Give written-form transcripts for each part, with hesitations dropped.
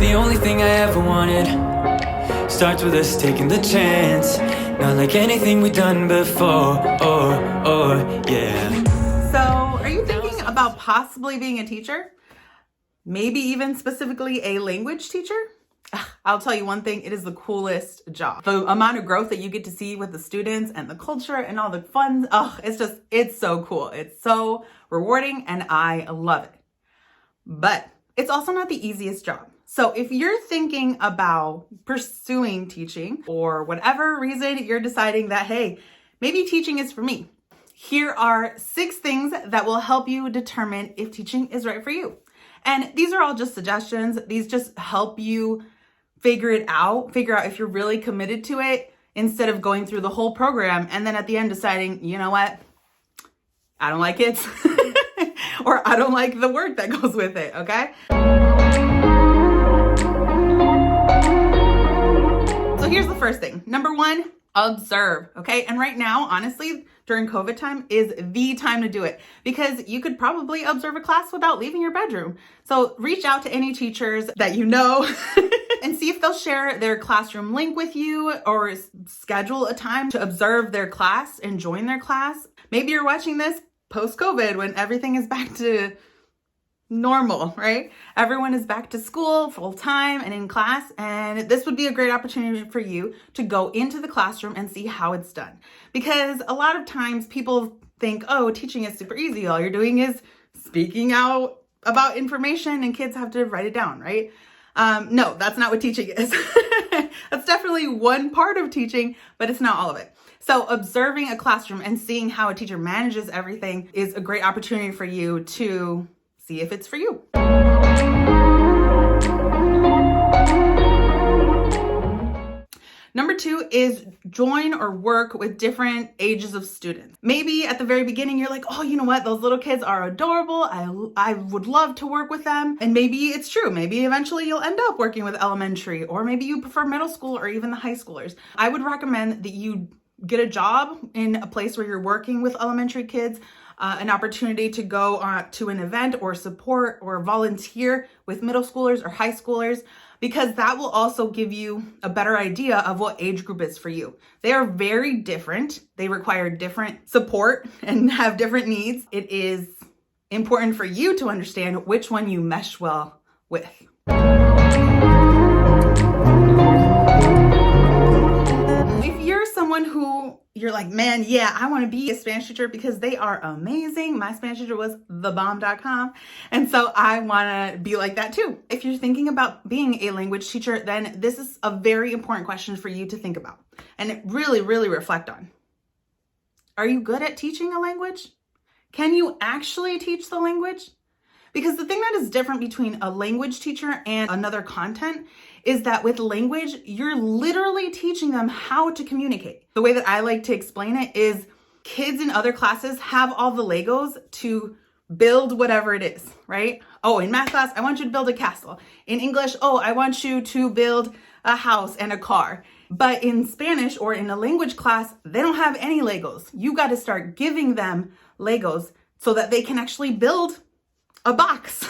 the only thing I ever wanted. Starts with us taking the chance, not like anything we've done before. Yeah. So, are you thinking about possibly being a teacher? Maybe even specifically a language teacher? I'll tell you one thing, it is the coolest job. The amount of growth that you get to see with the students and the culture and all the fun, it's so cool. It's so rewarding and I love it. But it's also not the easiest job. So if you're thinking about pursuing teaching or whatever reason you're deciding that, hey, maybe teaching is for me, here are 6 things that will help you determine if teaching is right for you. And these are all just suggestions. These just help you figure out if you're really committed to it instead of going through the whole program and then at the end deciding, you know what, I don't like it or I don't like the work that goes with it, okay? So here's the first thing. Number 1, observe, okay? And right now, honestly, during COVID time is the time to do it because you could probably observe a class without leaving your bedroom. So reach out to any teachers that you know and see if they'll share their classroom link with you or schedule a time to observe their class and join their class. Maybe you're watching this post-COVID when everything is back to normal, right? Everyone is back to school full time and in class, and this would be a great opportunity for you to go into the classroom and see how it's done. Because a lot of times people think, oh, teaching is super easy. All you're doing is speaking out about information and kids have to write it down, right? No, that's not what teaching is. That's definitely one part of teaching, but it's not all of it. So observing a classroom and seeing how a teacher manages everything is a great opportunity for you to see if it's for you. Number 2 is join or work with different ages of students. Maybe at the very beginning, you're like, oh, you know what? Those little kids are adorable. I would love to work with them. And maybe it's true. Maybe eventually you'll end up working with elementary, or maybe you prefer middle school or even the high schoolers. I would recommend that you get a job in a place where you're working with elementary kids, an opportunity to go to an event or support or volunteer with middle schoolers or high schoolers, because that will also give you a better idea of what age group is for you. They are very different. They require different support and have different needs. It is important for you to understand which one you mesh well with. If you're someone who you're like, man, yeah, I want to be a Spanish teacher because they are amazing. My Spanish teacher was thebomb.com. And so I want to be like that too. If you're thinking about being a language teacher, then this is a very important question for you to think about and really, really reflect on. Are you good at teaching a language? Can you actually teach the language? Because the thing that is different between a language teacher and another content is that with language, you're literally teaching them how to communicate. The way that I like to explain it is kids in other classes have all the Legos to build whatever it is, right? Oh, in math class, I want you to build a castle. In English, oh, I want you to build a house and a car. But in Spanish or in a language class, they don't have any Legos. You got to start giving them Legos so that they can actually build a box.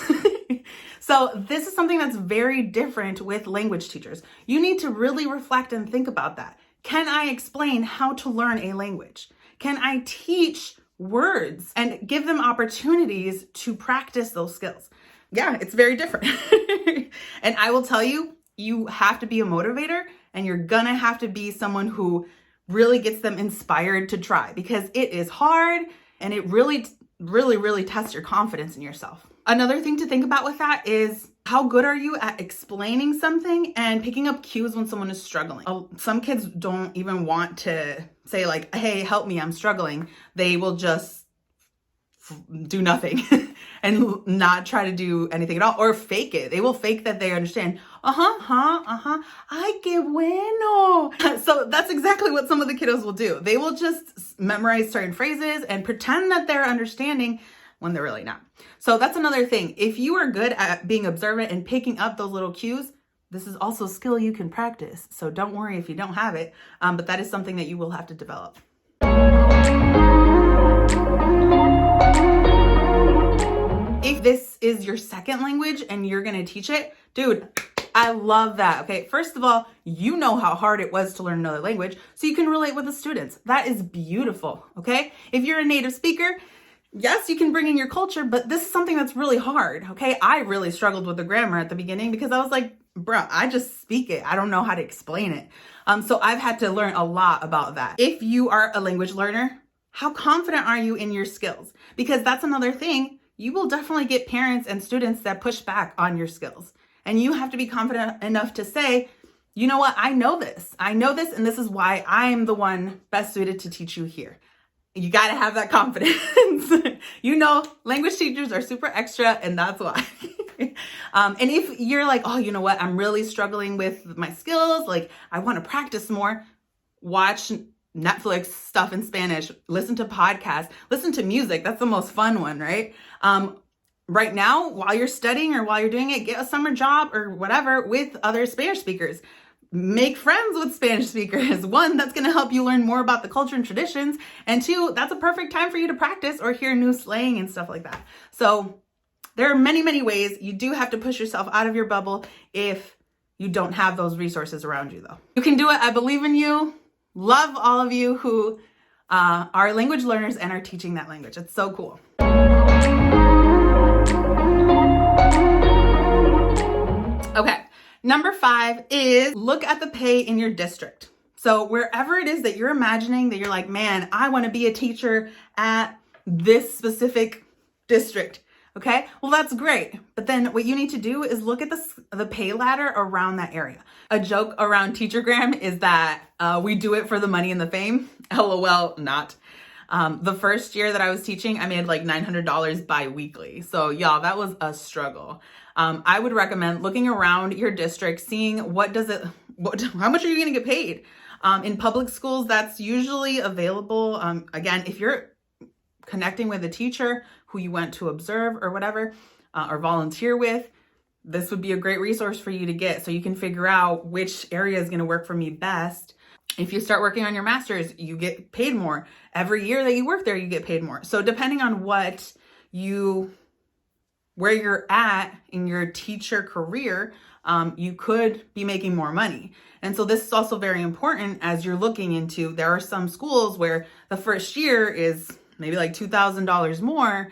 So this is something that's very different with language teachers. You need to really reflect and think about that. Can I explain how to learn a language? Can I teach words and give them opportunities to practice those skills? Yeah, it's very different. And I will tell you, you have to be a motivator and you're gonna have to be someone who really gets them inspired to try, because it is hard and it really tests your confidence in yourself. Another thing to think about with that is how good are you at explaining something and picking up cues when someone is struggling. Some kids don't even want to say like, hey, help me, I'm struggling. They will just do nothing and not try to do anything at all or fake it. They will fake that they understand. Ay, qué bueno. So that's exactly what some of the kiddos will do. They will just memorize certain phrases and pretend that they're understanding when they're really not. So that's another thing. If you are good at being observant and picking up those little cues, this is also a skill you can practice. So don't worry if you don't have it, but that is something that you will have to develop. If this is your second language and you're going to teach it, dude, I love that. Okay, first of all, you know how hard it was to learn another language, so you can relate with the students. That is beautiful, okay? If you're a native speaker, yes, you can bring in your culture, but this is something that's really hard, okay? I really struggled with the grammar at the beginning because I was like, bro, I just speak it. I don't know how to explain it. So I've had to learn a lot about that. If you are a language learner, how confident are you in your skills? Because that's another thing. You will definitely get parents and students that push back on your skills. And you have to be confident enough to say, you know what, I know this, and this is why I am the one best suited to teach you here. You got to have that confidence. You know, language teachers are super extra, and that's why. And if you're like, oh, you know what, I'm really struggling with my skills, like I want to practice more, watch Netflix stuff in Spanish, listen to podcasts, listen to music. That's the most fun one, right? Right now, while you're studying or while you're doing it, get a summer job or whatever with other Spanish speakers. Make friends with Spanish speakers. One, that's going to help you learn more about the culture and traditions. And two, that's a perfect time for you to practice or hear new slang and stuff like that. So there are many, many ways. You do have to push yourself out of your bubble if you don't have those resources around you, though. You can do it. I believe in you. Love all of you who are language learners and are teaching that language. It's so cool. Okay, number 5 is look at the pay in your district. So wherever it is that you're imagining that you're like, man, I want to be a teacher at this specific district. Okay, well, that's great. But then what you need to do is look at the pay ladder around that area. A joke around Teachergram is that we do it for the money and the fame. LOL, not. The first year that I was teaching, I made like $900 bi-weekly. So y'all, that was a struggle. I would recommend looking around your district, seeing how much are you going to get paid? In public schools, that's usually available. Again, if you're connecting with a teacher who you went to observe or whatever, or volunteer with, this would be a great resource for you to get so you can figure out which area is going to work for me best. If you start working on your master's, you get paid more. Every year that you work there, you get paid more. So depending on where you're at in your teacher career, you could be making more money. And so this is also very important as you're looking into, there are some schools where the first year is maybe like $2,000 more,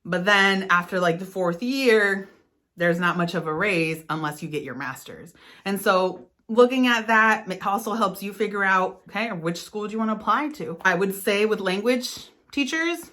but then after like the 4th year, there's not much of a raise unless you get your master's. And so looking at that also helps you figure out, okay, which school do you want to apply to? I would say with language teachers,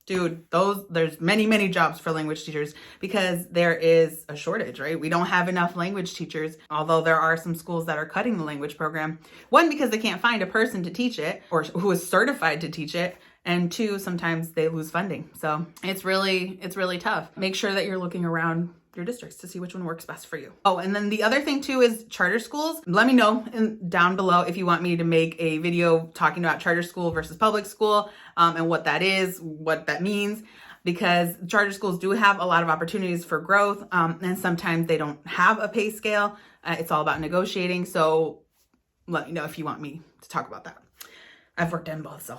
dude, there's many, many jobs for language teachers because there is a shortage, right? We don't have enough language teachers, although there are some schools that are cutting the language program. One, because they can't find a person to teach it or who is certified to teach it. And two, sometimes they lose funding. So it's really tough. Make sure that you're looking around your districts to see which one works best for you. Oh, and then the other thing too is charter schools. Let me know down below if you want me to make a video talking about charter school versus public school, and what that is, what that means, because charter schools do have a lot of opportunities for growth, and sometimes they don't have a pay scale. It's all about negotiating. So let me know if you want me to talk about that. I've worked in both, so.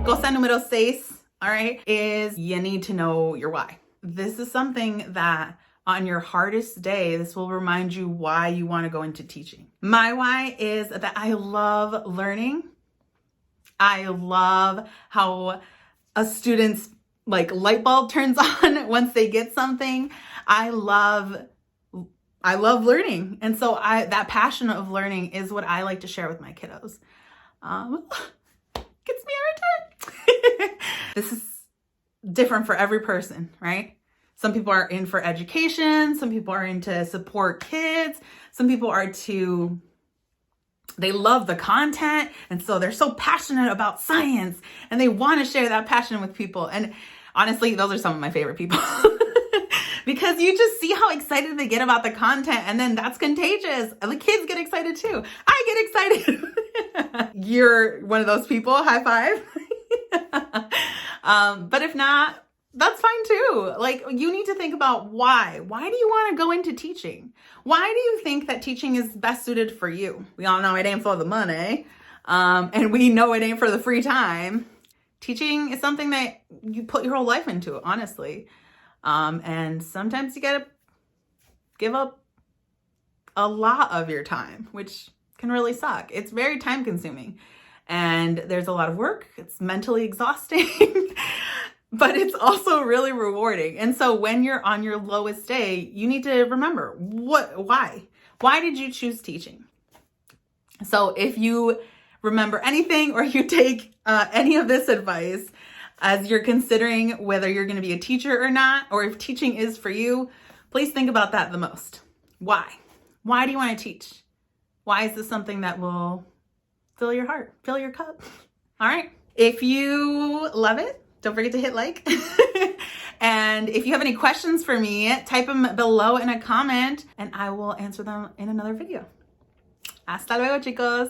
Cosa número 6, all right, is you need to know your why. This is something that on your hardest day, this will remind you why you want to go into teaching. My why is that I love learning. I love how a student's like light bulb turns on once they get something. I love learning. And so that passion of learning is what I like to share with my kiddos. Gets me every time. This is different for every person, right? Some people are in for education. Some people are into support kids. Some people they love the content. And so they're so passionate about science and they want to share that passion with people. And honestly, those are some of my favorite people. Because you just see how excited they get about the content, and then that's contagious. And the kids get excited too. I get excited. You're one of those people. High five. But if not, that's fine too. Like, you need to think about why. Why do you want to go into teaching? Why do you think that teaching is best suited for you? We all know it ain't for the money. And we know it ain't for the free time. Teaching is something that you put your whole life into, honestly. And sometimes you gotta give up a lot of your time, which can really suck. It's very time consuming and there's a lot of work. It's mentally exhausting, but it's also really rewarding. And so when you're on your lowest day, you need to remember why did you choose teaching? So if you remember anything or you take any of this advice as you're considering whether you're going to be a teacher or not, or if teaching is for you, please think about that the most. Why? Why do you want to teach? Why is this something that will fill your heart, fill your cup? All right. If you love it, don't forget to hit like. And if you have any questions for me, type them below in a comment and I will answer them in another video. Hasta luego, chicos.